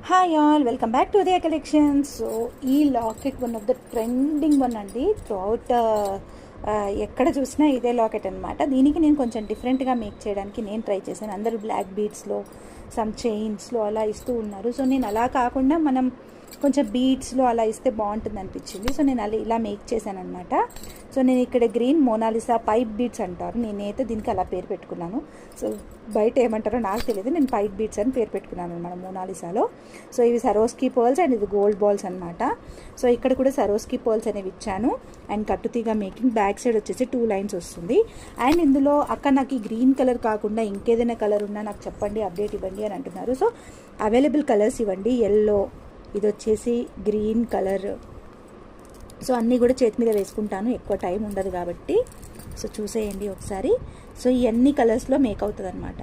Hi all, welcome back to Udaya collections. So ఈ locket one of the trending one అండి. Throughout ఎక్కడ చూసినా ఇదే లాకెట్ అనమాట. దీనికి నేను కొంచెం డిఫరెంట్గా మేక్ చేయడానికి నేను ట్రై చేశాను. అందరూ బ్లాక్ బీడ్స్లో, సమ్ చైన్స్లో అలా ఇస్తూ ఉన్నారు. సో నేను అలా కాకుండా మనం కొంచెం బీడ్స్లో అలా ఇస్తే బాగుంటుంది అనిపించింది. సో నేను అలా ఇలా మేక్ చేశాను అనమాట. సో నేను ఇక్కడ గ్రీన్ మోనాలిసా పైప్ బీడ్స్ అంటారు, నేనైతే దీనికి అలా పేరు పెట్టుకున్నాను. సో బయట ఏమంటారో నాకు తెలియదు, నేను పైప్ బీడ్స్ అని పేరు పెట్టుకున్నాను అనమాట మోనాలిసాలో. సో ఇవి సరోస్కీ పర్ల్స్ అండ్ ఇది గోల్డ్ బాల్స్ అనమాట. సో ఇక్కడ కూడా సరోస్కీ పర్ల్స్ అనేవి ఇచ్చాను. అండ్ కట్టుతీగా మేకింగ్, బ్యాక్ సైడ్ వచ్చేసి 2 లైన్స్ వస్తుంది. అండ్ ఇందులో అక్క నాకు ఈ గ్రీన్ కలర్ కాకుండా ఇంకేదైనా కలర్ ఉన్నా నాకు చెప్పండి, అప్డేట్ ఇవ్వండి అని అంటున్నారు. సో అవైలబుల్ కలర్స్ ఇవ్వండి. ఎల్లో, ఇది వచ్చేసి గ్రీన్ కలర్. సో అన్నీ కూడా చేతి మీద వేసుకుంటాను, ఎక్కువ టైం ఉండదు కాబట్టి. సో చూసేయండి ఒకసారి. సో ఈ అన్ని కలర్స్లో మేక్ అవుతుంది అనమాట.